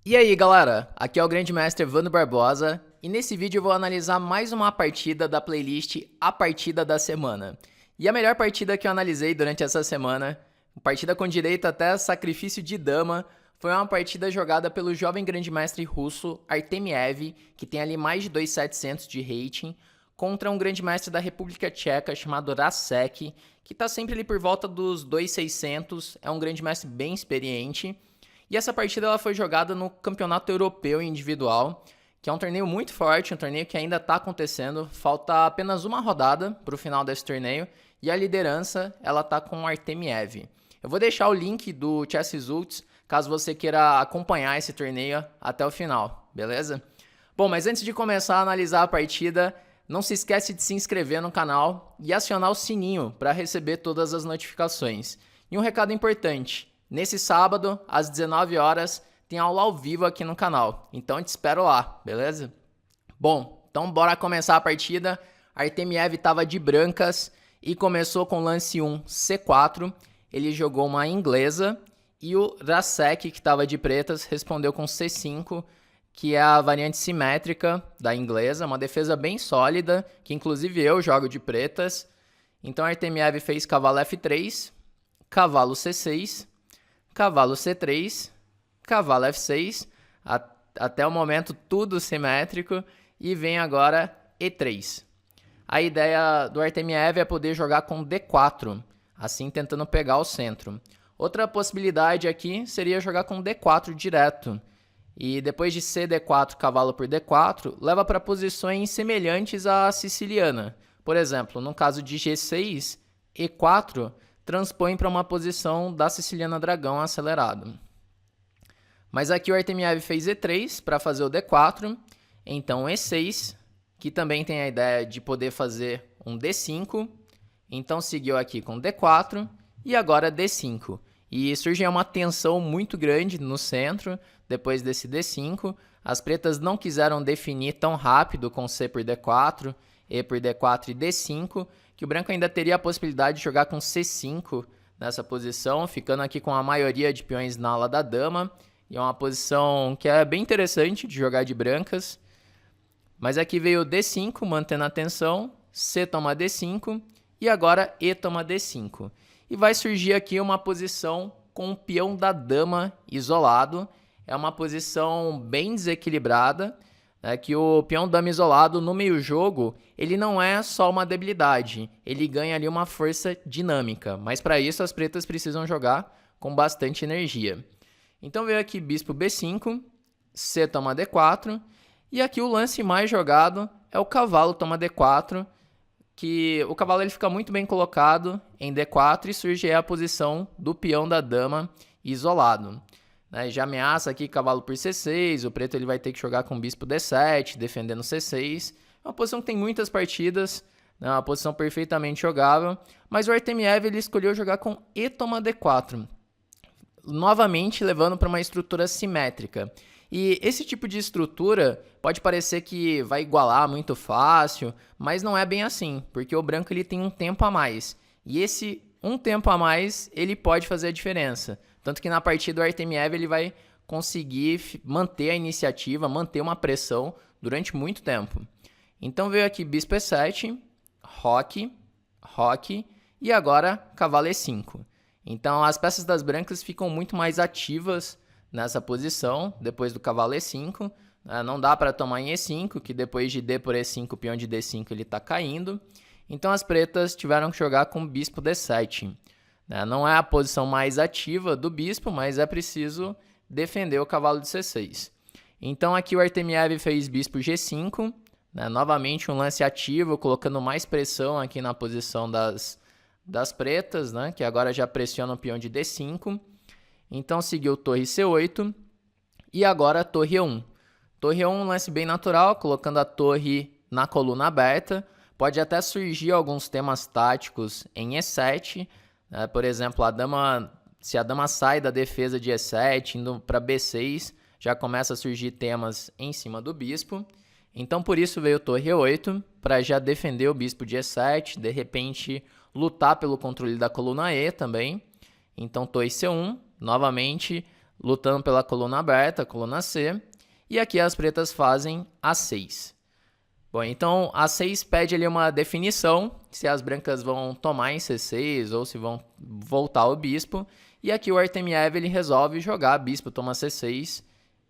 E aí galera, aqui é o Grande Mestre Evandro Barbosa e nesse vídeo eu vou analisar mais uma partida da playlist A Partida da Semana. E a melhor partida que eu analisei durante essa semana, partida com direito até sacrifício de dama, foi uma partida jogada pelo jovem Grande Mestre russo Artemiev, que tem ali mais de 2.700 de rating, contra um Grande Mestre da República Tcheca chamado Rasek, que está sempre ali por volta dos 2.600, é um Grande Mestre bem experiente. E essa partida ela foi jogada no Campeonato Europeu Individual, que é um torneio muito forte, um torneio que ainda está acontecendo. Falta apenas uma rodada para o final desse torneio e a liderança ela está com o Artemiev. Eu vou deixar o link do Chess Results caso você queira acompanhar esse torneio até o final, beleza? Bom, mas antes de começar a analisar a partida, não se esquece de se inscrever no canal e acionar o sininho para receber todas as notificações. E um recado importante. Nesse sábado, às 19 horas, tem aula ao vivo aqui no canal. Então, eu te espero lá, beleza? Bom, então bora começar a partida. Artemiev estava de brancas e começou com lance 1, C4. Ele jogou uma inglesa e o Rasek, que estava de pretas, respondeu com C5, que é a variante simétrica da inglesa. Uma defesa bem sólida, que inclusive eu jogo de pretas. Então, Artemiev fez cavalo F3, cavalo C6... cavalo C3, cavalo F6, até o momento tudo simétrico, e vem agora E3. A ideia do Artemiev é poder jogar com D4, assim tentando pegar o centro. Outra possibilidade aqui seria jogar com D4 direto, e depois de CD4, cavalo por D4, leva para posições semelhantes à siciliana. Por exemplo, no caso de G6, E4, transpõe para uma posição da siciliana dragão acelerado. Mas aqui o Artemiev fez E3 para fazer o D4, então E6, que também tem a ideia de poder fazer um D5, então seguiu aqui com D4 e agora D5. E surge uma tensão muito grande no centro depois desse D5. As pretas não quiseram definir tão rápido com C por D4, E por D4 e D5, que o branco ainda teria a possibilidade de jogar com C5 nessa posição, ficando aqui com a maioria de peões na ala da dama, e é uma posição que é bem interessante de jogar de brancas. Mas aqui veio D5, mantendo a tensão, C toma D5, e agora E toma D5. E vai surgir aqui uma posição com o peão da dama isolado, é uma posição bem desequilibrada, que o peão dama isolado no meio jogo, ele não é só uma debilidade, ele ganha ali uma força dinâmica, mas para isso as pretas precisam jogar com bastante energia. Então veio aqui bispo B5, C toma D4, e aqui o lance mais jogado é o cavalo toma D4, que o cavalo ele fica muito bem colocado em D4 e surge aí a posição do peão da dama isolado. Já ameaça aqui cavalo por C6, o preto ele vai ter que jogar com bispo D7, defendendo C6. É uma posição que tem muitas partidas, é uma posição perfeitamente jogável, mas o Artemiev ele escolheu jogar com E toma D4, novamente levando para uma estrutura simétrica. E esse tipo de estrutura pode parecer que vai igualar muito fácil, mas não é bem assim, porque o branco ele tem um tempo a mais, e esse um tempo a mais ele pode fazer a diferença. Tanto que na partida o Artemiev ele vai conseguir manter a iniciativa, manter uma pressão durante muito tempo. Então veio aqui bispo E7, roque, roque e agora cavalo E5. Então as peças das brancas ficam muito mais ativas nessa posição, depois do cavalo E5. Não dá para tomar em E5, que depois de D por E5, o peão de D5 ele está caindo. Então as pretas tiveram que jogar com bispo D7. Não é a posição mais ativa do bispo, mas é preciso defender o cavalo de C6. Então aqui o Artemiev fez bispo G5, novamente um lance ativo, colocando mais pressão aqui na posição das pretas, que agora já pressiona o peão de D5. Então seguiu torre C8 e agora torre E1. Torre E1 um lance bem natural, colocando a torre na coluna aberta. Pode até surgir alguns temas táticos em E7, por exemplo, se a dama sai da defesa de E7, indo para B6, já começa a surgir temas em cima do bispo. Então, por isso veio torre E8, para já defender o bispo de E7, de repente lutar pelo controle da coluna E também. Então, torre C1, novamente, lutando pela coluna aberta, coluna C. E aqui as pretas fazem A6. Bom, então A6 pede ali uma definição, se as brancas vão tomar em C6 ou se vão voltar ao bispo. E aqui o Artemiev ele resolve jogar bispo toma C6.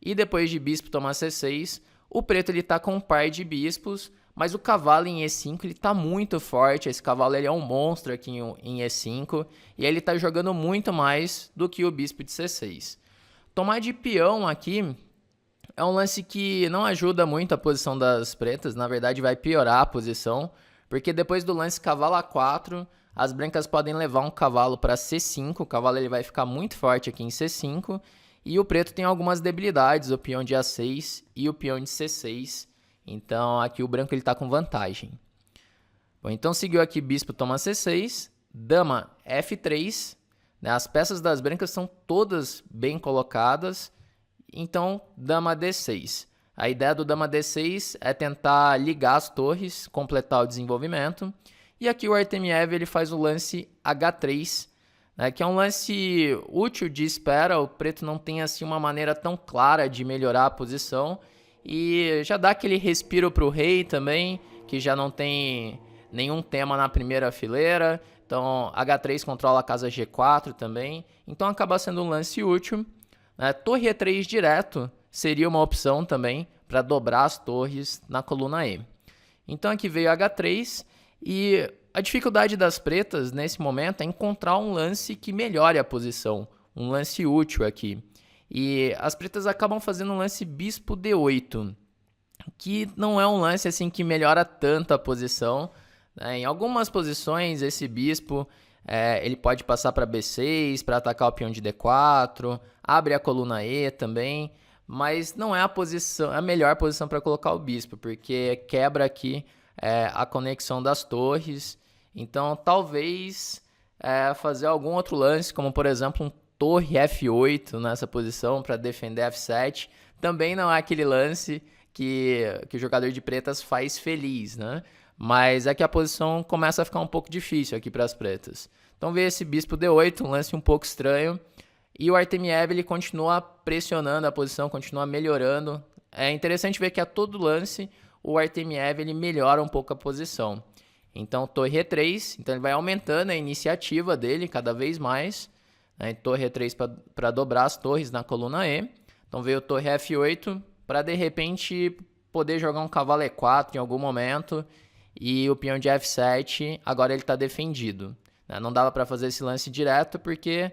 E depois de bispo tomar C6, o preto está com um par de bispos, mas o cavalo em E5 está muito forte. Esse cavalo ele é um monstro aqui em E5 e ele está jogando muito mais do que o bispo de C6. Tomar de peão aqui é um lance que não ajuda muito a posição das pretas, na verdade vai piorar a posição, porque depois do lance cavalo A4, as brancas podem levar um cavalo para C5, o cavalo ele vai ficar muito forte aqui em C5, e o preto tem algumas debilidades, o peão de A6 e o peão de C6, então aqui o branco está com vantagem. Bom, então seguiu aqui bispo toma C6, dama F3, né? As peças das brancas são todas bem colocadas, então dama D6. A ideia do dama D6 é tentar ligar as torres, completar o desenvolvimento. E aqui o Artemiev ele faz o lance H3, né, que é um lance útil de espera. O preto não tem assim uma maneira tão clara de melhorar a posição. E já dá aquele respiro para o rei também, que já não tem nenhum tema na primeira fileira. Então H3 controla a casa G4 também. Então acaba sendo um lance útil. Torre E3 direto seria uma opção também para dobrar as torres na coluna E. Então aqui veio H3 e a dificuldade das pretas nesse momento é encontrar um lance que melhore a posição, um lance útil aqui. E as pretas acabam fazendo um lance bispo D8, que não é um lance assim que melhora tanto a posição. Em algumas posições esse bispo ele pode passar para B6, para atacar o peão de D4, abre a coluna E também, mas não é a melhor posição para colocar o bispo, porque quebra aqui a conexão das torres. Então, talvez fazer algum outro lance, como por exemplo um torre F8 nessa posição para defender F7, também não é aquele lance que o jogador de pretas faz feliz, né? Mas é que a posição começa a ficar um pouco difícil aqui para as pretas. Então veio esse bispo D8, um lance um pouco estranho. E o Artemiev ele continua pressionando a posição, continua melhorando. É interessante ver que a todo lance o Artemiev ele melhora um pouco a posição. Então torre E3, então ele vai aumentando a iniciativa dele cada vez mais. Né? Torre E3 para dobrar as torres na coluna E. Então veio torre F8 para de repente poder jogar um cavalo E4 em algum momento. E o peão de F7, agora ele está defendido. Não dava para fazer esse lance direto, porque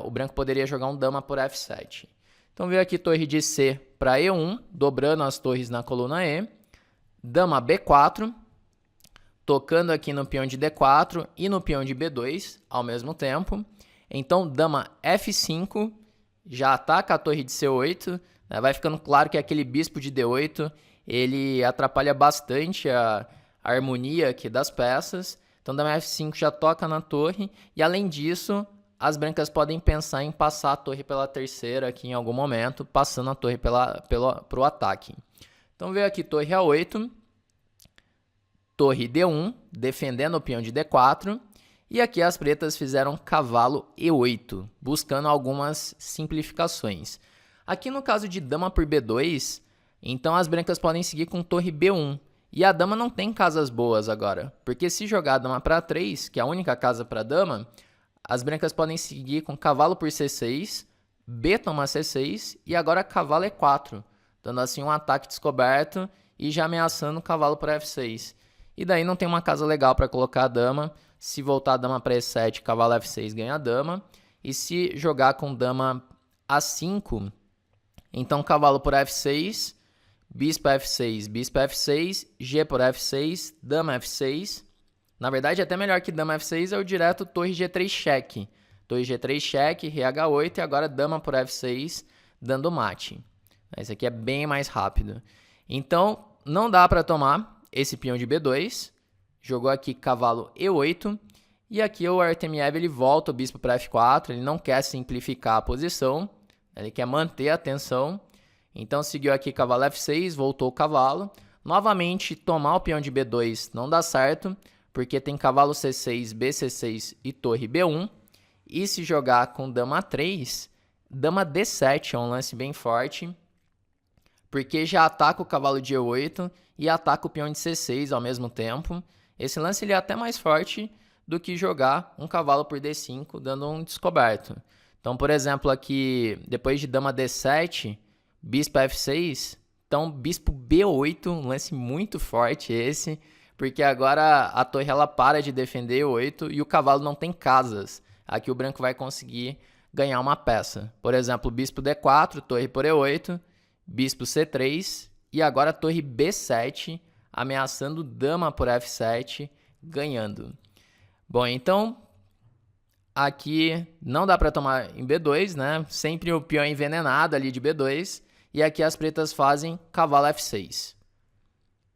o branco poderia jogar um dama por F7. Então veio aqui torre de C para E1, dobrando as torres na coluna E. Dama B4, tocando aqui no peão de D4 e no peão de B2 ao mesmo tempo. Então dama F5, já ataca a torre de C8. Vai ficando claro que aquele bispo de D8, ele atrapalha bastante a harmonia aqui das peças. Então dama F5 já toca na torre. E além disso, as brancas podem pensar em passar a torre pela terceira aqui em algum momento, passando a torre para o ataque. Então veio aqui torre A8, torre D1, defendendo o peão de D4. E aqui as pretas fizeram cavalo E8, buscando algumas simplificações. Aqui no caso de dama por B2, então as brancas podem seguir com torre B1. E a dama não tem casas boas agora, porque se jogar a dama para 3, que é a única casa para dama, as brancas podem seguir com cavalo por C6, B toma C6 e agora cavalo E4, dando assim um ataque descoberto e já ameaçando o cavalo por F6. E daí não tem uma casa legal para colocar a dama. Se voltar a dama para E7, cavalo F6 ganha a dama. E se jogar com dama A5, então cavalo por F6, bispo F6, G por F6, dama F6. Na verdade, até melhor que dama F6 é o direto torre G3 cheque. Torre G3 cheque, rei H8 e agora dama por F6, dando mate. Esse aqui é bem mais rápido. Então, não dá para tomar esse peão de B2. Jogou aqui cavalo E8. E aqui o Artemiev ele volta o bispo para F4. Ele não quer simplificar a posição. Ele quer manter a tensão. Então seguiu aqui cavalo F6, voltou o cavalo. Novamente tomar o peão de B2 não dá certo, porque tem cavalo C6, BC6 e torre B1. E se jogar com dama A3, dama D7 é um lance bem forte, porque já ataca o cavalo de E8 e ataca o peão de C6 ao mesmo tempo. Esse lance ele é até mais forte do que jogar um cavalo por D5, dando um descoberto. Então, por exemplo, aqui, depois de dama D7, bispo F6, então bispo B8, um lance muito forte esse, porque agora a torre ela para de defender E8 e o cavalo não tem casas. Aqui o branco vai conseguir ganhar uma peça. Por exemplo, bispo D4, torre por E8, bispo C3 e agora torre B7, ameaçando dama por F7, ganhando. Bom, então aqui não dá para tomar em B2, né? Sempre o peão envenenado ali de B2. E aqui as pretas fazem cavalo F6.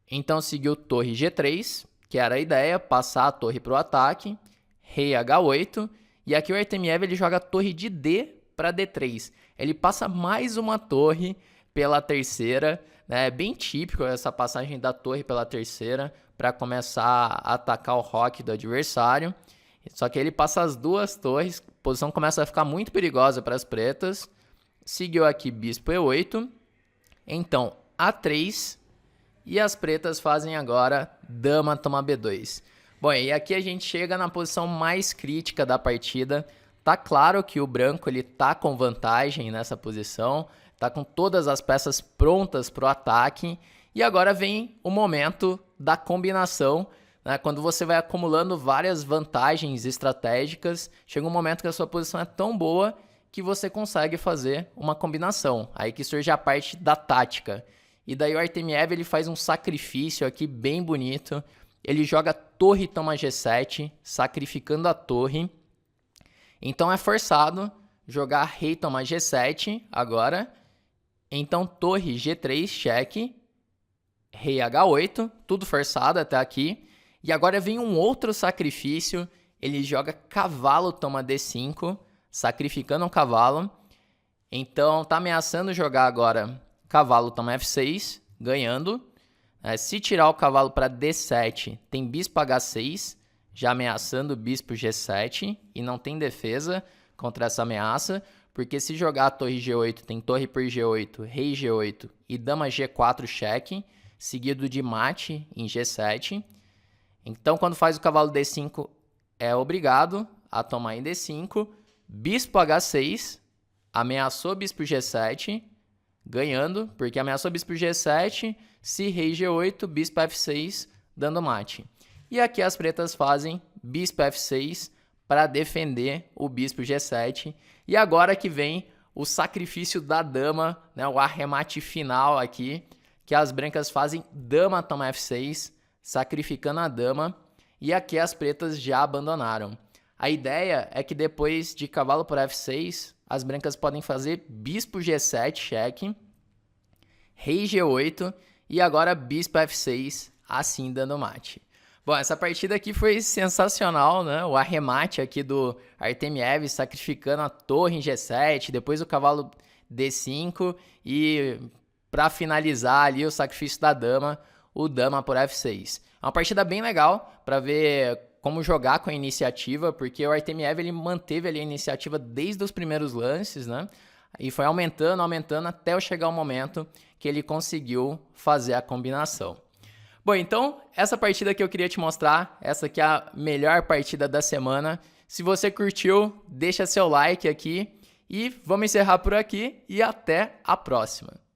Então seguiu torre G3, que era a ideia, passar a torre para o ataque. Rei H8. E aqui o Artemiev ele joga torre de D para D3. Ele passa mais uma torre pela terceira. É bem típico essa passagem da torre pela terceira para começar a atacar o roque do adversário. Só que ele passa as duas torres, a posição começa a ficar muito perigosa para as pretas. Seguiu aqui bispo E8, então A3 e as pretas fazem agora dama toma B2. Bom, e aqui a gente chega na posição mais crítica da partida. Tá claro que o branco ele tá com vantagem nessa posição, tá com todas as peças prontas para o ataque e agora vem o momento da combinação. Quando você vai acumulando várias vantagens estratégicas, chega um momento que a sua posição é tão boa que você consegue fazer uma combinação. Aí que surge a parte da tática. E daí o Artemiev ele faz um sacrifício aqui bem bonito. Ele joga torre toma G7, sacrificando a torre. Então é forçado jogar rei toma G7 agora. Então torre G3, cheque. Rei H8, tudo forçado até aqui. E agora vem um outro sacrifício. Ele joga cavalo toma D5, sacrificando um cavalo. Então tá ameaçando jogar agora cavalo toma F6, ganhando. Se tirar o cavalo para D7, tem bispo H6, já ameaçando o bispo G7. E não tem defesa contra essa ameaça, porque se jogar a torre G8, tem torre por G8, rei G8 e dama G4 cheque, seguido de mate em G7. Então, quando faz o cavalo D5, é obrigado a tomar em D5. Bispo H6, ameaçou bispo G7, ganhando, porque ameaçou bispo G7, se rei G8, bispo F6, dando mate. E aqui as pretas fazem bispo F6 para defender o bispo G7. E agora que vem o sacrifício da dama, né, o arremate final aqui, que as brancas fazem dama toma F6, sacrificando a dama, e aqui as pretas já abandonaram. A ideia é que depois de cavalo por F6, as brancas podem fazer bispo G7, cheque, rei G8 e agora bispo F6, assim dando mate. Bom, essa partida aqui foi sensacional, né? O arremate aqui do Artemiev sacrificando a torre em G7, depois o cavalo D5 e para finalizar ali o sacrifício da dama, o dama por F6. É uma partida bem legal para ver como jogar com a iniciativa, porque o Artemiev ele manteve ali a iniciativa desde os primeiros lances, né? E foi aumentando até chegar o momento que ele conseguiu fazer a combinação. Bom, então, essa partida que eu queria te mostrar, essa aqui é a melhor partida da semana. Se você curtiu, deixa seu like aqui e vamos encerrar por aqui e até a próxima.